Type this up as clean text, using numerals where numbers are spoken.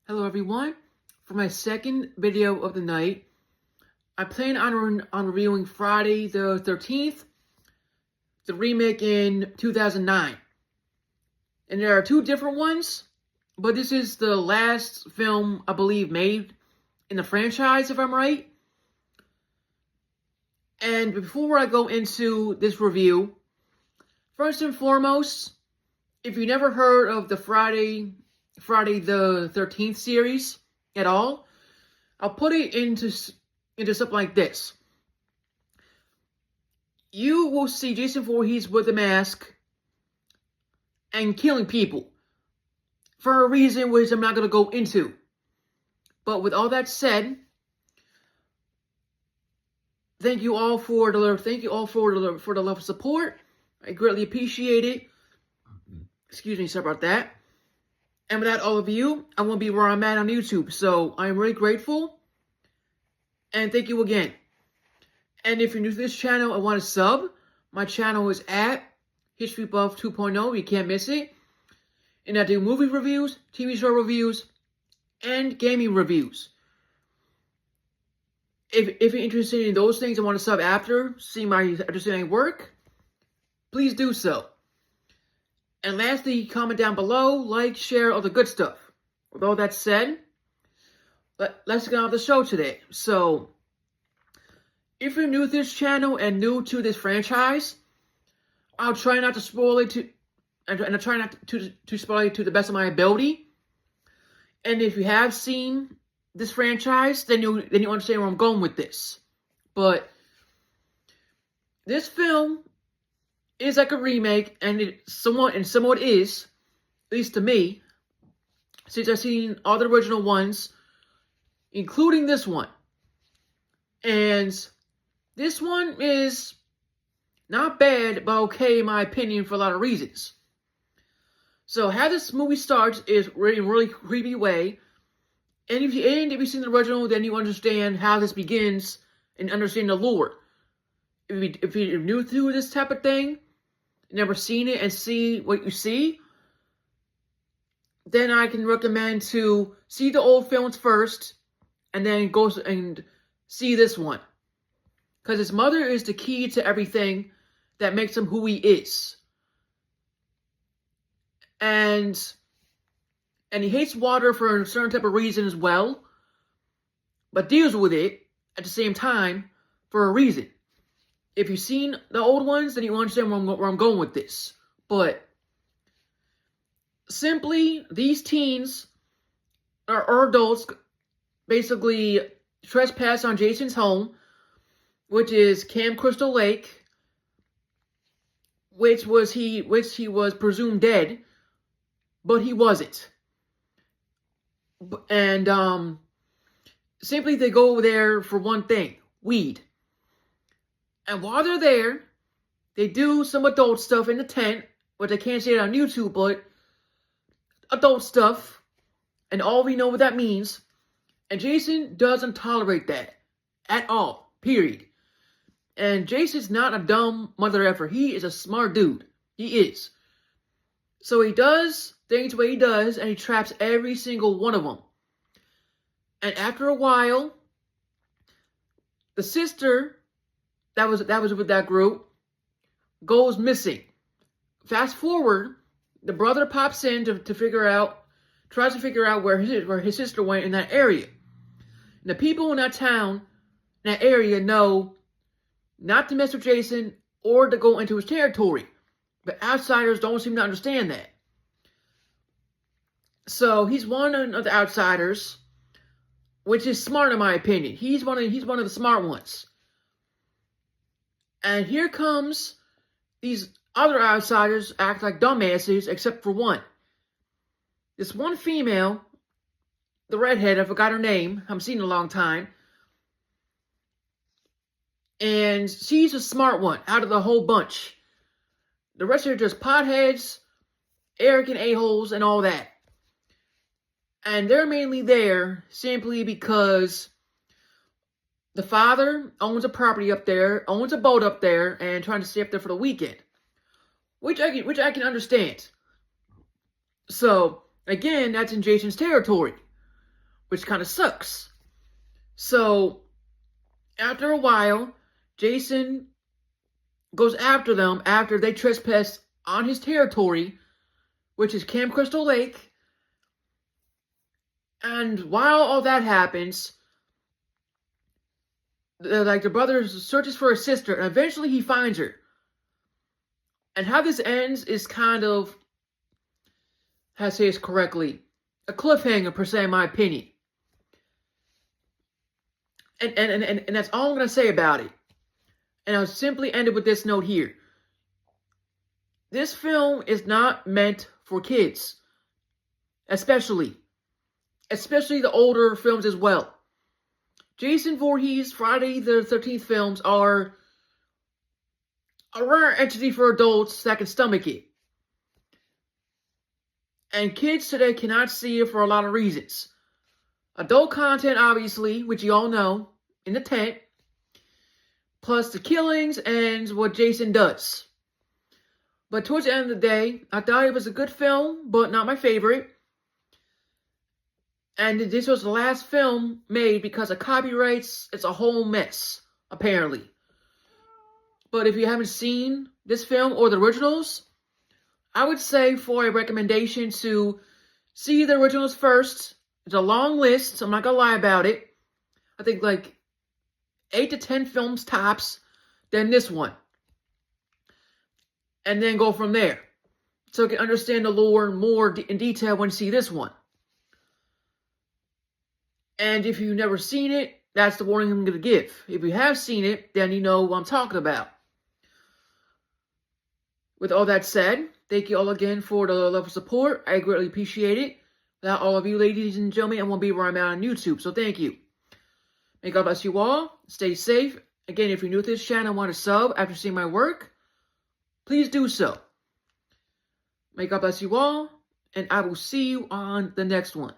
Hello everyone. For my second video of the night, I plan on reviewing Friday the 13th, the remake in 2009. And there are two different ones, but this is the last film, I believe, made in the franchise, if I'm right. And before I go into this review, first and foremost, if you never heard of the Friday the 13th series at all, I'll put it into something like this. You will see Jason Voorhees with a mask and killing people for a reason which I'm not going to go into. But with all that said, thank you all for the love and support. I greatly appreciate it. Excuse me, sorry about that. And without all of you, I won't be where I'm at on YouTube. So I'm really grateful. And thank you again. And if you're new to this channel and want to sub, my channel is at History Buff 2.0. You can't miss it. And I do movie reviews, TV show reviews, and gaming reviews. If you're interested in those things and want to sub after seeing my work, please do so. And lastly, comment down below, like, share, all the good stuff. With all that said, let's get on with the show today. So, if you're new to this channel and new to this franchise, I'll try not to spoil it and I'll try not to spoil it to the best of my ability. And if you have seen this franchise, then you understand where I'm going with this. But this film is like a remake, and it somewhat is, at least to me, since I've seen all the original ones, including this one. And this one is not bad, but okay in my opinion for a lot of reasons. So how this movie starts is in a really creepy way. And if you've seen the original, then you understand how this begins and understand the lore. If you're new to this type of thing, never seen it and see what you see, then I can recommend to see the old films first and then go and see this one. Because his mother is the key to everything that makes him who he is. And he hates water for a certain type of reason as well, but deals with it at the same time for a reason. If you've seen the old ones, then you understand where I'm going with this. But simply, these teens are adults basically trespass on Jason's home, which is Camp Crystal Lake, which he was presumed dead, but he wasn't. And simply they go there for one thing: weed. And while they're there, they do some adult stuff in the tent, which I can't say it on YouTube, but adult stuff, and all we know what that means. And Jason doesn't tolerate that at all, period. And Jason's not a dumb mother effer. He is a smart dude. He is. So he does things the way he does, and he traps every single one of them. And after a while, the sister that was with that group goes missing. Fast forward, the brother pops in tries to figure out where his sister went in that area. And the people in that town, in that area, know not to mess with Jason or to go into his territory. But outsiders don't seem to understand that. So he's one of the outsiders, which is smart in my opinion. He's one of the smart ones. And here comes these other outsiders act like dumbasses, except for one. This one female, the redhead, I forgot her name, I haven't seen it in a long time. And she's a smart one out of the whole bunch. The rest are just potheads, arrogant a-holes, and all that. And they're mainly there simply because the father owns a property up there, owns a boat up there, and trying to stay up there for the weekend. Which I can understand. So, again, that's in Jason's territory. which kind of sucks. So, after a while, Jason goes after them after they trespass on his territory, which is Camp Crystal Lake. And while all that happens, the brother searches for his sister, and eventually he finds her. And how this ends is kind of, how to say this correctly, a cliffhanger per se, in my opinion. And that's all I'm going to say about it. And I'll simply end it with this note here. This film is not meant for kids. Especially the older films as well. Jason Voorhees' Friday the 13th films are a rare entity for adults that can stomach it. And kids today cannot see it for a lot of reasons. Adult content, obviously, which you all know, in the tent. Plus the killings and what Jason does. But towards the end of the day, I thought it was a good film, but not my favorite. And this was the last film made because of copyrights. It's a whole mess, apparently. But if you haven't seen this film or the originals, I would say for a recommendation to see the originals first. It's a long list, so I'm not going to lie about it. I think like 8 to 10 films tops, then this one. And then go from there. So you can understand the lore more in detail when you see this one. And if you've never seen it, that's the warning I'm going to give. If you have seen it, then you know what I'm talking about. With all that said, thank you all again for the love and support. I greatly appreciate it. Without all of you, ladies and gentlemen, I won't be where I'm at on YouTube. So thank you. May God bless you all. Stay safe. Again, if you're new to this channel and want to sub after seeing my work, please do so. May God bless you all. And I will see you on the next one.